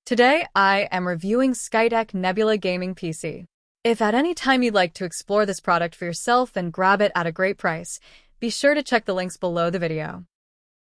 Today, I am reviewing Skytech Nebula Gaming PC. If at any time you'd like to explore this product for yourself and grab it at a great price, be sure to check the links below the video.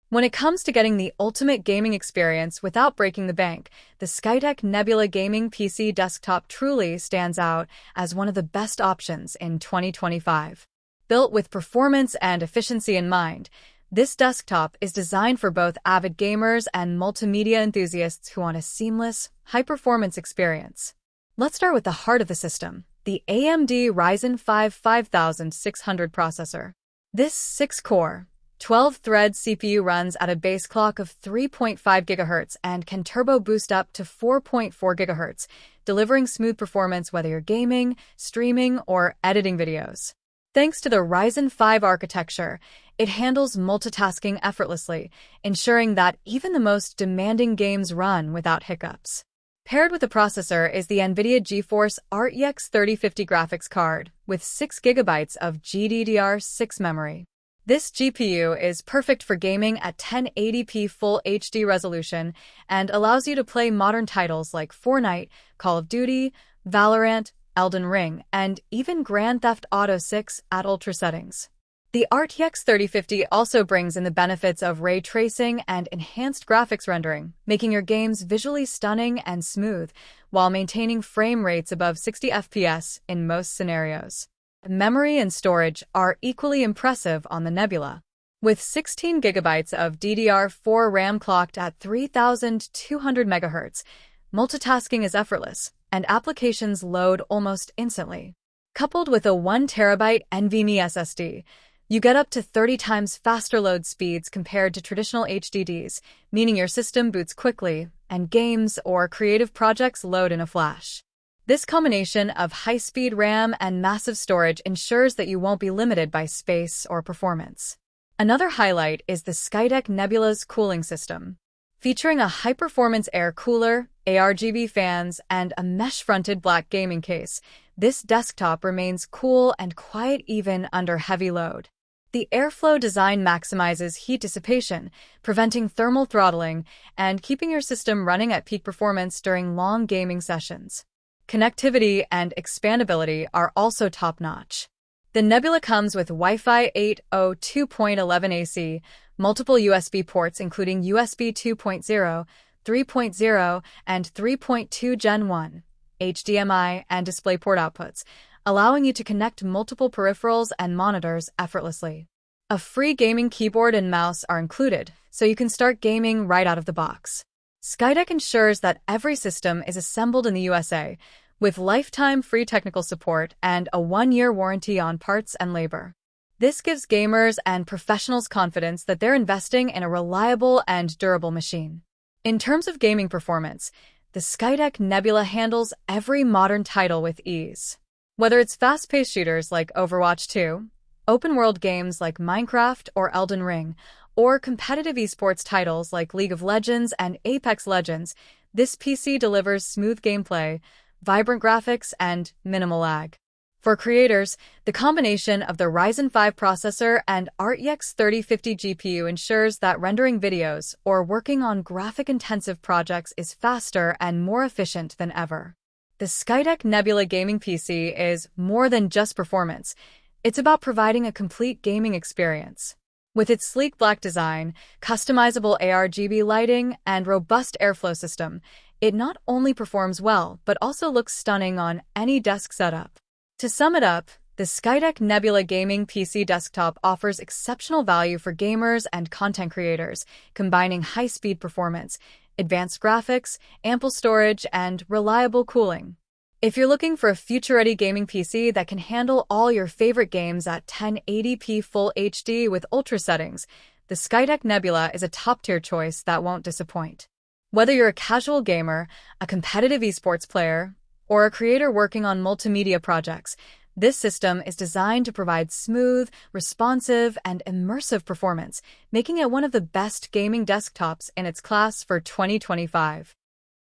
When it comes to getting the ultimate gaming experience without breaking the bank, the Skytech Nebula Gaming PC desktop truly stands out as one of the best options in 2025. Built with performance and efficiency in mind, this desktop is designed for both avid gamers and multimedia enthusiasts who want a seamless, high-performance experience. Let's start with the heart of the system, the AMD Ryzen 5 5600 processor. This 6-core, 12-thread CPU runs at a base clock of 3.5 GHz and can turbo boost up to 4.4 GHz, delivering smooth performance whether you're gaming, streaming, or editing videos. Thanks to the Ryzen 5 architecture, it handles multitasking effortlessly, ensuring that even the most demanding games run without hiccups. Paired with the processor is the NVIDIA GeForce RTX 3050 graphics card with 6 GB of GDDR6 memory. This GPU is perfect for gaming at 1080p Full HD resolution and allows you to play modern titles like Fortnite, Call of Duty, Valorant, Elden Ring, and even Grand Theft Auto 6 at ultra settings. The RTX 3050 also brings in the benefits of ray tracing and enhanced graphics rendering, making your games visually stunning and smooth while maintaining frame rates above 60 FPS in most scenarios. Memory and storage are equally impressive on the Nebula. With 16 GB of DDR4 RAM clocked at 3,200 MHz, multitasking is effortless, and applications load almost instantly. Coupled with a 1 TB NVMe SSD, you get up to 30 times faster load speeds compared to traditional HDDs, meaning your system boots quickly and games or creative projects load in a flash. This combination of high-speed RAM and massive storage ensures that you won't be limited by space or performance. Another highlight is the Skytech Nebula's cooling system. Featuring a high-performance air cooler, ARGB fans, and a mesh-fronted black gaming case, this desktop remains cool and quiet even under heavy load. The airflow design maximizes heat dissipation, preventing thermal throttling, and keeping your system running at peak performance during long gaming sessions. Connectivity and expandability are also top-notch. The Nebula comes with Wi-Fi 8.0 2.11 AC, multiple USB ports including USB 2.0, 3.0, and 3.2 Gen 1, HDMI, and DisplayPort outputs, allowing you to connect multiple peripherals and monitors effortlessly. A free gaming keyboard and mouse are included, so you can start gaming right out of the box. Skytech ensures that every system is assembled in the USA, with lifetime free technical support and a 1-year warranty on parts and labor. This gives gamers and professionals confidence that they're investing in a reliable and durable machine. In terms of gaming performance, the Skytech Nebula handles every modern title with ease. Whether it's fast-paced shooters like Overwatch 2, open-world games like Minecraft or Elden Ring, or competitive esports titles like League of Legends and Apex Legends, this PC delivers smooth gameplay, vibrant graphics, and minimal lag. For creators, the combination of the Ryzen 5 processor and RTX 3050 GPU ensures that rendering videos or working on graphic-intensive projects is faster and more efficient than ever. The Skytech Nebula Gaming PC is more than just performance. It's about providing a complete gaming experience. With its sleek black design, customizable ARGB lighting, and robust airflow system, it not only performs well, but also looks stunning on any desk setup. To sum it up, the Skytech Nebula Gaming PC desktop offers exceptional value for gamers and content creators, combining high-speed performance, advanced graphics, ample storage, and reliable cooling. If you're looking for a future-ready gaming PC that can handle all your favorite games at 1080p Full HD with ultra settings, the Skytech Nebula is a top-tier choice that won't disappoint. Whether you're a casual gamer, a competitive esports player, or a creator working on multimedia projects, this system is designed to provide smooth, responsive, and immersive performance, making it one of the best gaming desktops in its class for 2025.